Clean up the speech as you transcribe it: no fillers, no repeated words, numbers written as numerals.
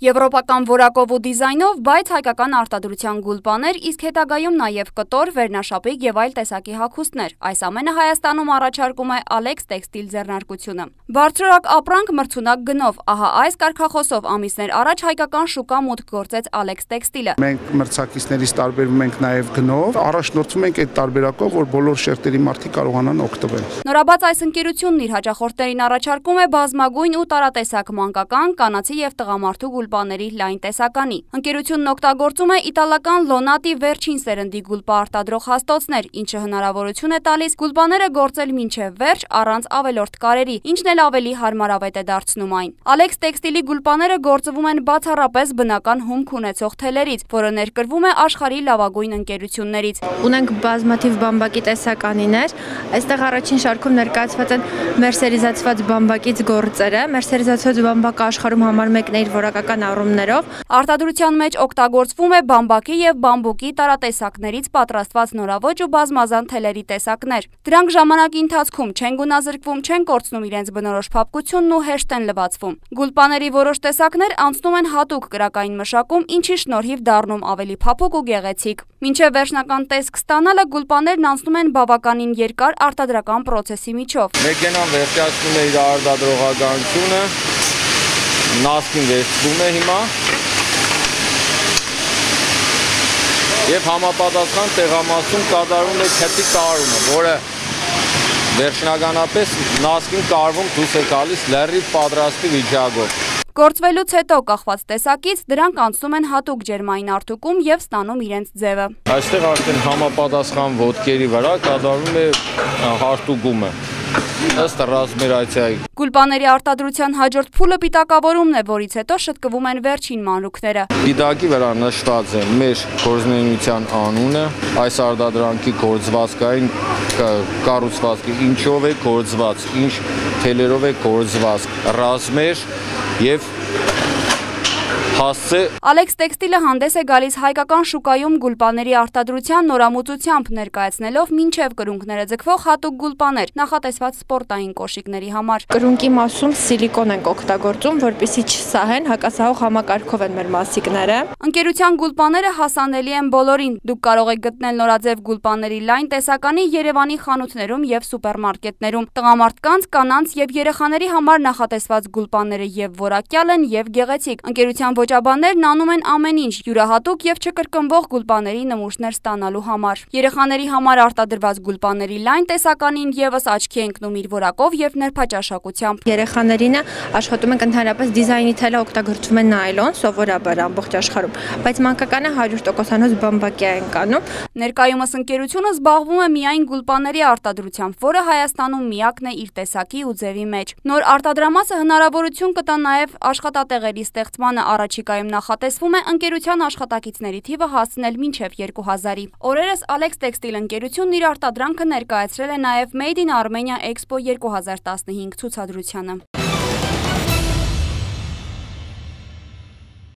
Եվրոպական որակով ու դիզայնով, բայց հայկական արտադրության գուլպաներ, իսկ հետագայում նաև կտոր, վերնաշապիկ և այլ տեսակի հագուստներ։ Այս ամենը Հայաստանում առաջարկում է Alex Textile ձեռնարկությունը։ Բարձրորակ ապրանք մրցունակ գնով, ահա այս կարգախոսով ամիսներ առաջ հայկական շուկա մուտք գործեց Alex Textile-ը։ Մենք մրցակիցներից տարբերվում ենք նաև գնով, առաջնորդվում ենք այդ տարբերակով, որ բոլոր շերտերի մարդիկ կարողանան օգտվել։ Նորաբաց այս ընկերությունն իր հաճախորդներին առաջարկում է բազմագույն ու տարատեսակ մանկական, կանացի և տղամարդու գուլպաների լայն տեսականի։ Ընկերությունն օգտագործում է իտալական Lonati վերջին սերնդի գուլպա արտադրող հաստոցներ, ինչը հնարավորություն է տալիս գուլպաները գործել մինչև վերջ առանց ավելորդ կարերի, ինչն էլ ավելի հարմարավետ է դարձնում այն։ Alex Textile-ի գուլպաները գործվում են բացառապես բնական հումք ունեցող թելերից, որը ներկրվում է աշխարհի լավագույն ընկերություններից։ Ունենք բազմաթիվ բամբակի տեսականիներ, այստեղ առաջին շարքում ներկայացված են մերսերիզացված բամբակից գործերը, մերսերիզացված բամբակը աշխարհում համարվում է իր որակական առումներով։ Արտադրության մեջ օգտագործվում է բամբակի և բամբուկի տարատեսակներից պատրաստված նորաոճ ու բազմազան թելերի տեսակներ։ Դրանք ժամանակի ընթացքում չեն գունազրկվում, չեն կորցնում իրենց բնորոշ փափկությունն ու հեշտ են լվացվում։ Գուլպաների որոշ տեսակներ անցնում են հատուկ կրակային մշակում, ինչի շնորհիվ դառնում ավելի փափուկ ու գեղեցիկ։ Մինչև վերջնական տեսք ստանալը գուլպաներն անցնում են բավականին երկար արտադրական պրոցեսի միջով։ Մեքենան վերջացնում է իր արտադրողականությունը, նասկին վերցվում է հիմա և համապատասխան տեղամասում կատարվում է քթի կարումը, որը վերջնականապես նասկին կարվում դուրս է գալիս լրիվ պատրաստի վիճակով։ Գործվելուց հետո կախված տեսակից դրանք անցնում են հատուկ ջերմային արտուկում և ստանում իրենց ձևը։ Այստեղ արդեն համապատասխան ոտքերի վրա կատարվում է հարտուկումը ըստ ռազմերացիայի։ Գուլպաների արտադրության հաջորդ փուլը պիտակավորումն է, որից հետո շտկվում են վերջին մանրուքները։ Պիտակի վրա նշված է մեր գործունեության անունը, այս արտադրանքի գործվածքային կառուցվածքը ինչով է գործված, ինչ թելերով է գործված, ռազմեր և հասցե։ Alex Textile-ը հանդես է գալիս հայկական շուկայում գուլպաների արտադրության նորամուծությամբ, ներկայացնելով մինչև կրունկները ձգվող հատուկ գուլպաներ, նախատեսված սպորտային կոշիկների համար։ Կրունկի մասում սիլիկոն ենք օգտագործում, որպեսզի չսահեն, հակասահող համակարգով են մեր մասիկները։ Ընկերության գուլպաները հասանելի են բոլորին։ Դուք կարող եք գտնել նորաձև գուլպաների լայն տեսականի Երևանի խանութներում և սուպերմարկետներում։ Տղամարդկանց, կանանց և երեխաների համար նախատեսված գուլպաները և որակյալ են, և գեղեցիկ։ Ընկերության ոճաբաններն անում են ամեն ինչ յուրահատուկ և չկրկնվող գուլպաների նմուշներ ստանալու համար։ Երեխաների համար արտադրված գուլպաների լայն տեսականին ևս աչքի է ընկնում իր որակով և նրբաճաշակությամբ։ Երեխաներին աշխատում ենք ընդհանրապես դիզայնի թելը օգտագործում են նայլոն, սովորաբար ամբողջ աշխարհում, բայց մանկականը 100%-անոց բամբակի ենք անում։ Ներկայումս ընկերությունը զբաղվում է միայն գուլպաների արտադրությամբ, որը Հայաստանում միակն է իր տեսակի ու ձևի մեջ։ Նոր արտադրամասը հնարավորություն կտա նաև աշխատատեղերի ստեղծմանը, առաջիկայում նախատեսվում է ընկերության աշխատակիցների թիվը հասցնել մինչև 2000-ի։ Օրերս Alex Textile ընկերությունն իր արտադրանքը ներկայացրել է նաև Made in Armenia Expo 2015 ցուցադրությանը։